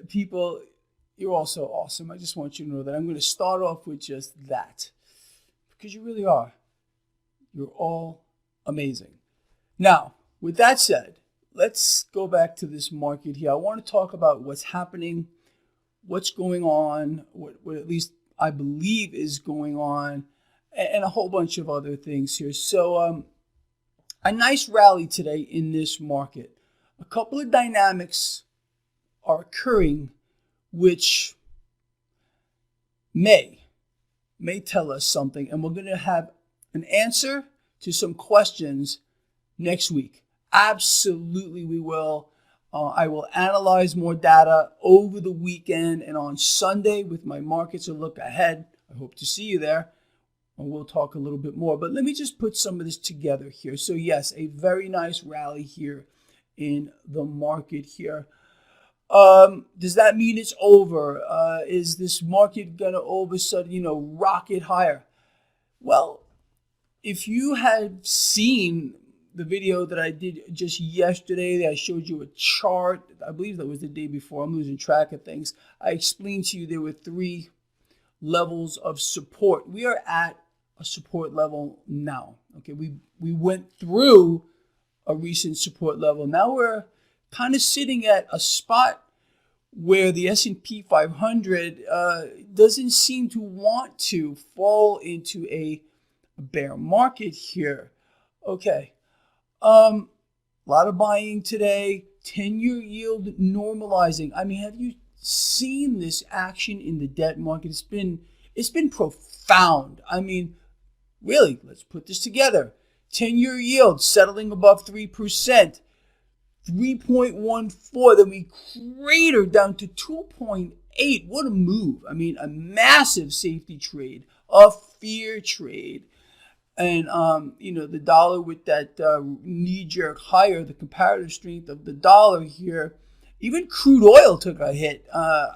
People, you're all so awesome. I just want you to know that I'm going to start off with just that because you really are. You're all amazing. Now, with that said, let's go back to this market here. I want to talk about what's happening, what's going on, what at least I believe is going on, and a whole bunch of other things here. So, a nice rally today in this market. A couple of dynamics are occurring which may tell us something, and we're going to have an answer to some questions next week. Absolutely, we will. I will analyze more data over the weekend and on Sunday with my markets a look ahead. I hope to see you there, and we'll talk a little bit more. But let me just put some of this together here. So yes, a very nice rally here in the market here. Does that mean it's over? Is this market going to all of a sudden, rocket higher? Well, if you had seen the video that I did just yesterday, I showed you a chart. I believe that was the day before. I'm losing track of things. I explained to you there were 3 levels of support. We are at a support level now. Okay, we went through a recent support level. Now we're kind of sitting at a spot where the S&P 500 doesn't seem to want to fall into a bear market here. Okay. A lot of buying today. 10-year yield normalizing. I mean, have you seen this action in the debt market? It's been profound. I mean, really, let's put this together. 10-year yield settling above 3%. 3.14, then we cratered down to 2.8. What a move. I mean, a massive safety trade, a fear trade. And, the dollar with that knee-jerk higher, the comparative strength of the dollar here. Even crude oil took a hit.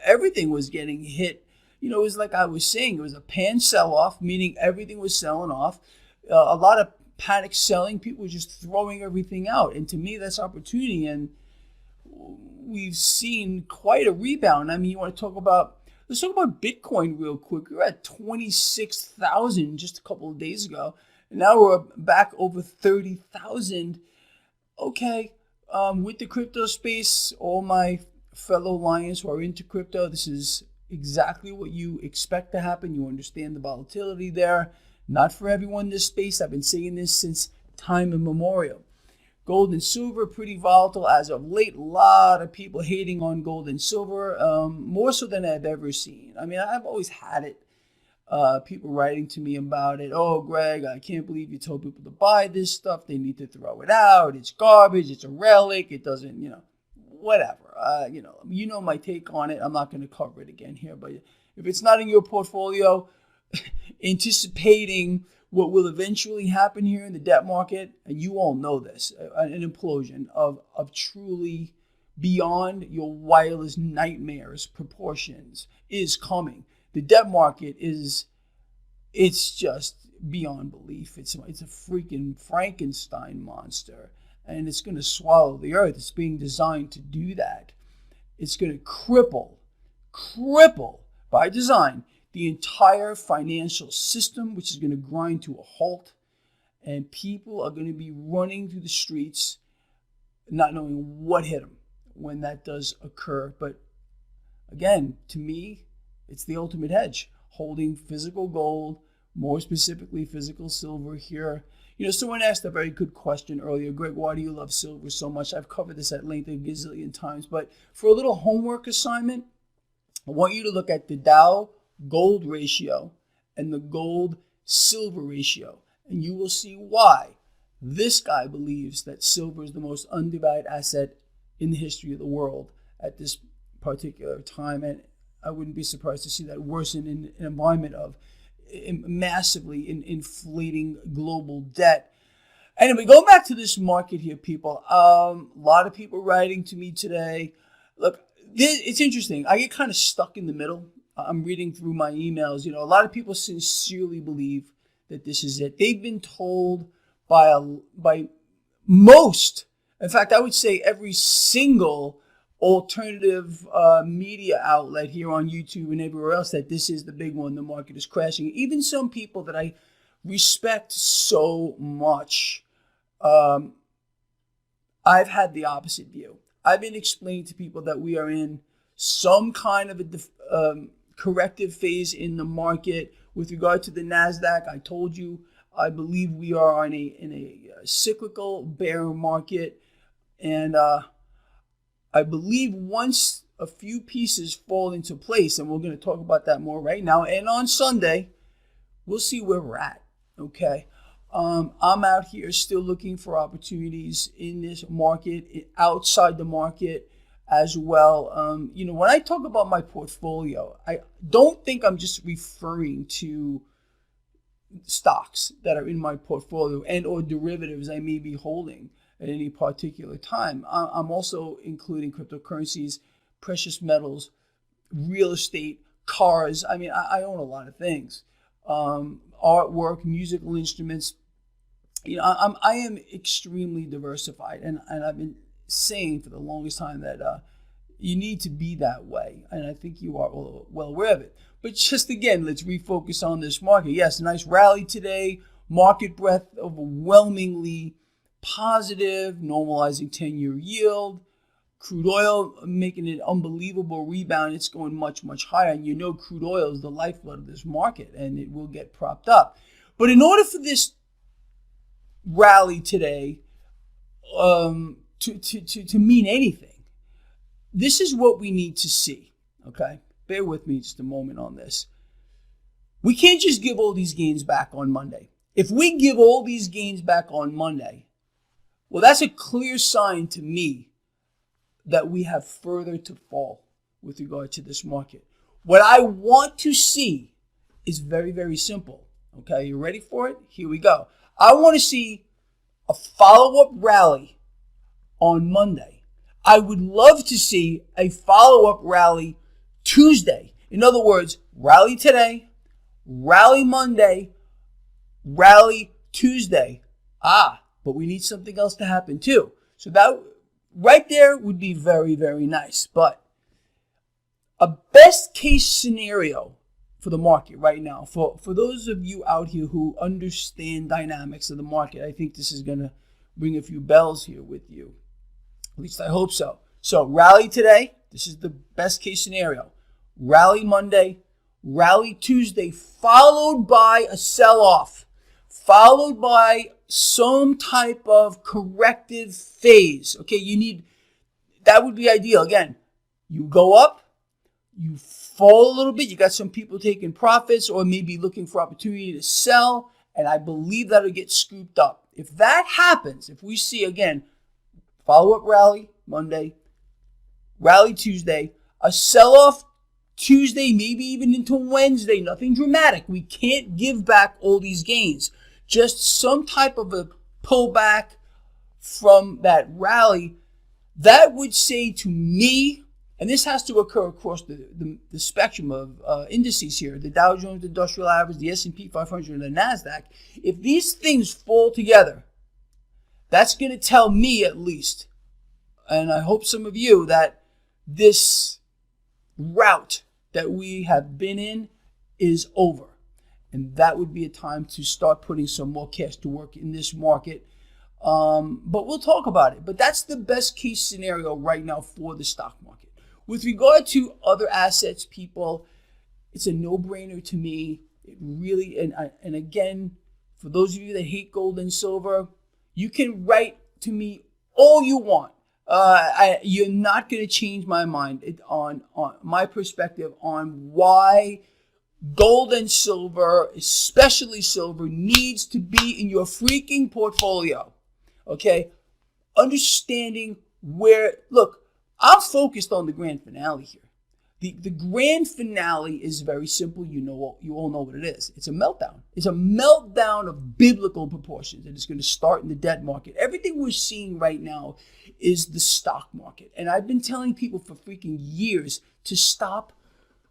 Everything was getting hit. It was like I was saying, it was a pan sell-off, meaning everything was selling off. A lot of panic selling. People were just throwing everything out. And to me, that's opportunity. And we've seen quite a rebound. I mean, let's talk about Bitcoin real quick. We were at 26,000 just a couple of days ago. And now we're back over 30,000. Okay. With the crypto space, all my fellow lions who are into crypto, this is exactly what you expect to happen. You understand the volatility there. Not for everyone in this space. I've been saying this since time immemorial. Gold and silver, pretty volatile as of late. A lot of people hating on gold and silver, more so than I've ever seen. I mean, I've always had it. People writing to me about it. Oh, Greg, I can't believe you told people to buy this stuff. They need to throw it out. It's garbage. It's a relic. It doesn't, whatever. You know my take on it. I'm not going to cover it again here. But if it's not in your portfolio, anticipating what will eventually happen here in the debt market, and you all know this, an implosion of truly beyond your wildest nightmares proportions is coming. The debt market it's just beyond belief. It's a freaking Frankenstein monster, and it's going to swallow the earth. It's being designed to do that. It's going to cripple by design the entire financial system, which is going to grind to a halt, and people are going to be running through the streets not knowing what hit them when that does occur. But again, to me, it's the ultimate hedge, holding physical gold, more specifically physical silver here. Someone asked a very good question earlier. Greg, why do you love silver so much? I've covered this at length a gazillion times, but for a little homework assignment, I want you to look at the Dow gold ratio and the gold silver ratio, and you will see why this guy believes that silver is the most undivided asset in the history of the world at this particular time. And I wouldn't be surprised to see that worsen in an environment of massively inflating global debt. Anyway, going back to this market here, people. A lot of people writing to me today. Look, it's interesting. I get kind of stuck in the middle. I'm reading through my emails. A lot of people sincerely believe that this is it. They've been told by most, in fact, I would say every single alternative media outlet here on YouTube and everywhere else that this is the big one. The market is crashing. Even some people that I respect so much, I've had the opposite view. I've been explaining to people that we are in some kind of a corrective phase in the market. With regard to the NASDAQ, I told you I believe we are in a cyclical bear market, and I believe once a few pieces fall into place, and we're going to talk about that more right now, and on Sunday, we'll see where we're at, okay? I'm out here still looking for opportunities in this market, outside the market as well. When I talk about my portfolio, I don't think I'm just referring to stocks that are in my portfolio and or derivatives I may be holding at any particular time. I'm also including cryptocurrencies, precious metals, real estate, cars. I mean, I own a lot of things. Artwork, musical instruments. I am extremely diversified, and I've been saying for the longest time that you need to be that way, and I think you are well aware of it. But just again, let's refocus on this market. Yes, a nice rally today. Market breadth overwhelmingly positive, normalizing 10-year yield. Crude oil making an unbelievable rebound. It's going much, much higher. And crude oil is the lifeblood of this market, and it will get propped up. But in order for this rally today to mean anything, this is what we need to see, okay? Bear with me just a moment on this. We can't just give all these gains back on Monday. If we give all these gains back on Monday, well, that's a clear sign to me that we have further to fall with regard to this market. What I want to see is very, very simple. Okay, you ready for it? Here we go. I want to see a follow-up rally on Monday. I would love to see a follow-up rally Tuesday. In other words, rally today, rally Monday, rally Tuesday. But we need something else to happen too. So that right there would be very, very nice. But a best case scenario for the market right now, for those of you out here who understand dynamics of the market, I think this is going to ring a few bells here with you. At least I hope so. So rally today, this is the best case scenario. Rally Monday, rally Tuesday, followed by a sell-off, followed by some type of corrective phase. Okay, that would be ideal. Again, you go up, you fall a little bit, you got some people taking profits or maybe looking for opportunity to sell, and I believe that'll get scooped up. If that happens, if we see, again, follow-up rally Monday, rally Tuesday, a sell-off Tuesday, maybe even into Wednesday, nothing dramatic. We can't give back all these gains. Just some type of a pullback from that rally, that would say to me, and this has to occur across the spectrum of indices here, the Dow Jones Industrial Average, the S&P 500, and the NASDAQ. If these things fall together, that's going to tell me at least, and I hope some of you, that this route that we have been in is over. And that would be a time to start putting some more cash to work in this market. But we'll talk about it. But that's the best case scenario right now for the stock market. With regard to other assets, people, it's a no-brainer to me. It really, and again, for those of you that hate gold and silver, you can write to me all you want. You're not going to change my mind on my perspective on why gold and silver, especially silver, needs to be in your freaking portfolio. Okay? Understanding where, look, I'm focused on the grand finale here. The grand finale is very simple. You all know what it is. It's a meltdown. It's a meltdown of biblical proportions, and it's going to start in the debt market. Everything we're seeing right now is the stock market, and I've been telling people for freaking years to stop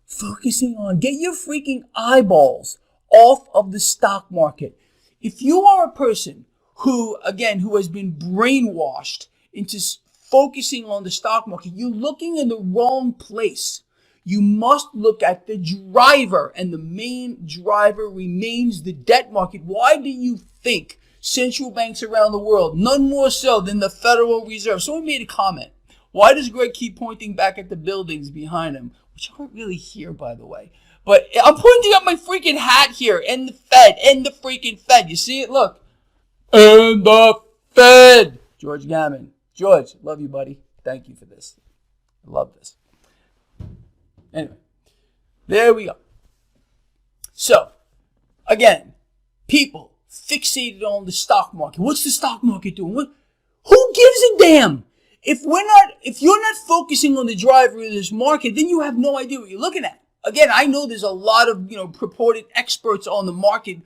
focusing on, get your freaking eyeballs off of the stock market. If you are a person who has been brainwashed into focusing on the stock market, you're looking in the wrong place. You must look at the driver, and the main driver remains the debt market. Why do you think central banks around the world, none more so than the Federal Reserve? Someone made a comment. Why does Greg keep pointing back at the buildings behind him? Which aren't really here, by the way. But I'm pointing at my freaking hat here, and the Fed, and the freaking Fed. You see it? Look. And the Fed. George Gammon. George, love you, buddy. Thank you for this. I love this. Anyway, there we go. So, again, people fixated on the stock market. What's the stock market doing? Who gives a damn? If you're not focusing on the driver of this market, then you have no idea what you're looking at. Again, I know there's a lot of purported experts on the market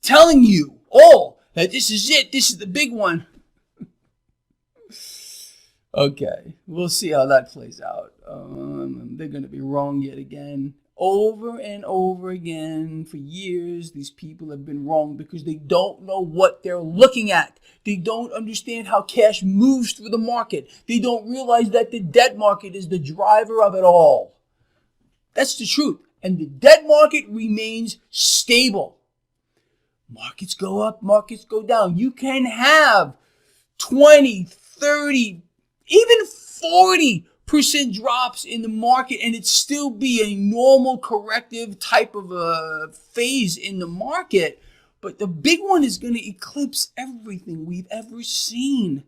telling you all that this is it. This is the big one. Okay, we'll see how that plays out. They're going to be wrong yet again. Over and over again for years, these people have been wrong because they don't know what they're looking at. They don't understand how cash moves through the market. They don't realize that the debt market is the driver of it all. That's the truth. And the debt market remains stable. Markets go up, markets go down. You can have 20, 30, even 40% drops in the market and it still be a normal corrective type of a phase in the market. But the big one is going to eclipse everything we've ever seen.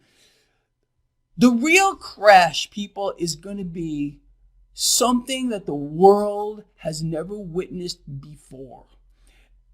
The real crash, people, is going to be something that the world has never witnessed before.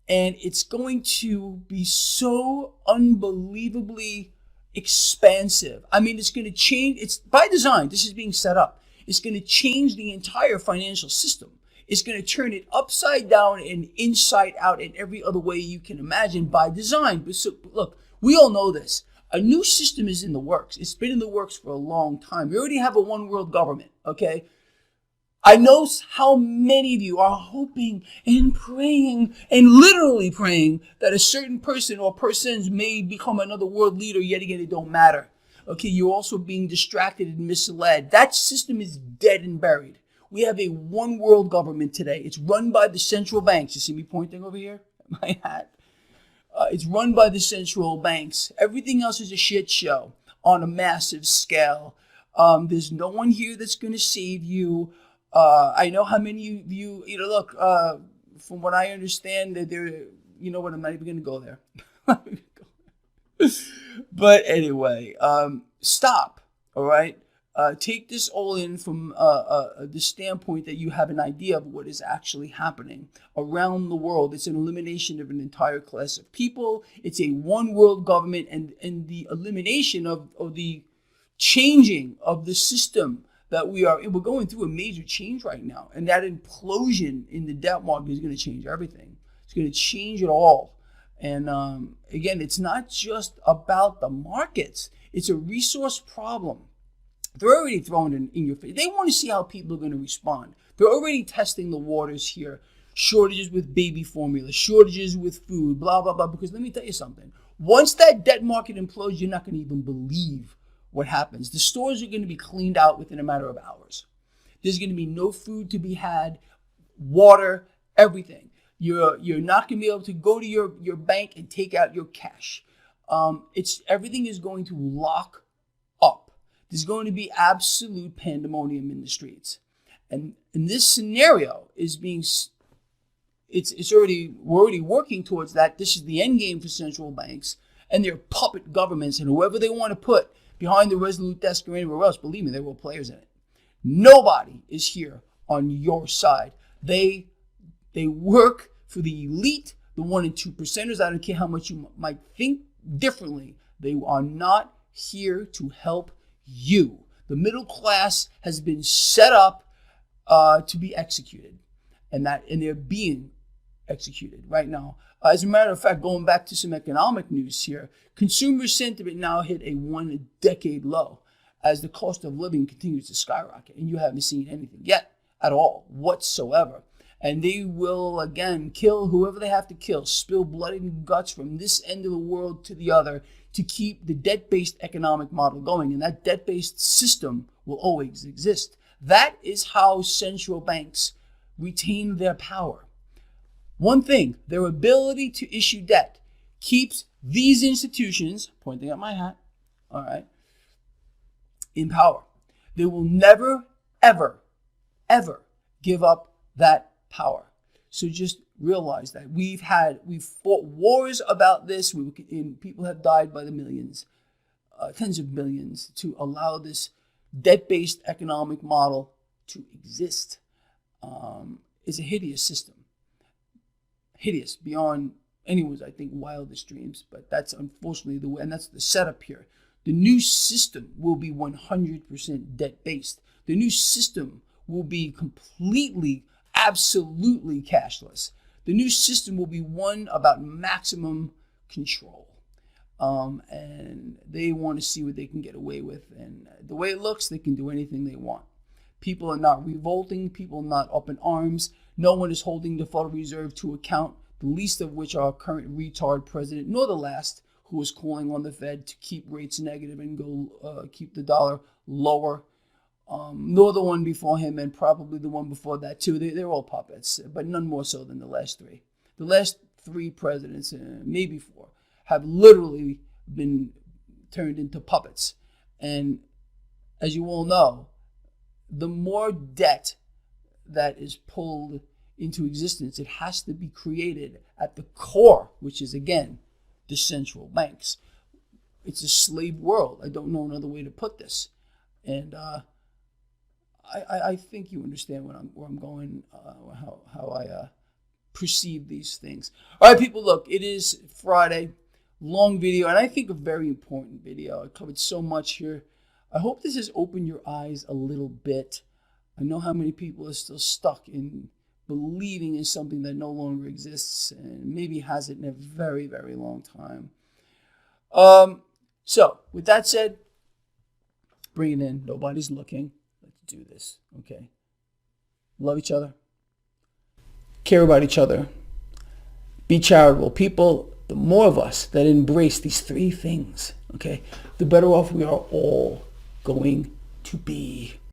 And it's going to be so unbelievably expansive. I mean, it's going to change. It's by design. This is being set up. It's going to change the entire financial system. It's going to turn it upside down and inside out in every other way you can imagine by design. But so, look, we all know this. A new system is in the works. It's been in the works for a long time. We already have a one world government, okay? I know how many of you are hoping and praying and literally praying that a certain person or persons may become another world leader. Yet again, it don't matter. Okay, you're also being distracted and misled. That system is dead and buried. We have a one world government today. It's run by the central banks. You see me pointing over here at my hat? It's run by the central banks. Everything else is a shit show on a massive scale. There's no one here that's going to save you. I know how many of you, look, from what I understand, that there, you know what, I'm not even going to go there. But anyway, stop, all right? Take this all in from the standpoint that you have an idea of what is actually happening around the world. It's an elimination of an entire class of people. It's a one world government and the elimination of the changing of the system that we're going through a major change right now. And that implosion in the debt market is going to change everything. It's going to change it all. And again, it's not just about the markets. It's a resource problem. They're already throwing it in your face. They want to see how people are going to respond. They're already testing the waters here. Shortages with baby formula, shortages with food, blah, blah, blah. Because let me tell you something. Once that debt market implodes, you're not going to even believe what happens. The stores are going to be cleaned out within a matter of hours. There's going to be no food to be had, water, everything. You're not going to be able to go to your bank and take out your cash. Everything is going to lock up. There's going to be absolute pandemonium in the streets. And this scenario is we're already working towards that. This is the end game for central banks and their puppet governments and whoever they want to put behind the Resolute desk or anywhere else. Believe me, there were players in it. Nobody is here on your side. They work for the elite, the 1% and 2%ers. I don't care how much you might think differently. They are not here to help you. The middle class has been set up to be executed, and they're being executed right now. As a matter of fact, going back to some economic news here, consumer sentiment now hit a 1-decade low as the cost of living continues to skyrocket, and you haven't seen anything yet at all whatsoever. And they will, again, kill whoever they have to kill, spill blood and guts from this end of the world to the other to keep the debt-based economic model going, and that debt-based system will always exist. That is how central banks retain their power. One thing, their ability to issue debt keeps these institutions, pointing at my hat, all right, in power. They will never, ever, ever give up that power. So just realize that we've fought wars about this, and people have died by the millions, tens of millions, to allow this debt-based economic model to exist. It's a hideous system. Hideous beyond anyone's, I think, wildest dreams. But that's unfortunately the way, and that's the setup here. The new system will be 100% debt-based. The new system will be completely, absolutely cashless. The new system will be one about maximum control. And they want to see what they can get away with. And the way it looks, they can do anything they want. People are not revolting. People are not up in arms. No one is holding the Federal Reserve to account, the least of which our current retard president, nor the last, who is calling on the Fed to keep rates negative and go keep the dollar lower, nor the one before him, and probably the one before that too. They're all puppets, but none more so than the last three. The last three presidents, maybe four, have literally been turned into puppets. And as you all know, the more debt that is pulled into existence, it has to be created at the core, which is, again, the central banks. It's a slave world. I don't know another way to put this. And I think you understand where I'm going, how I perceive these things. All right, people, look, it is Friday. Long video, and I think a very important video. I covered so much here. I hope this has opened your eyes a little bit. I know how many people are still stuck in believing in something that no longer exists and maybe hasn't in a very, very long time. So, with that said, bring it in. Nobody's looking. Let's do this, okay? Love each other. Care about each other. Be charitable. People, the more of us that embrace these three things, okay, the better off we are all going to be.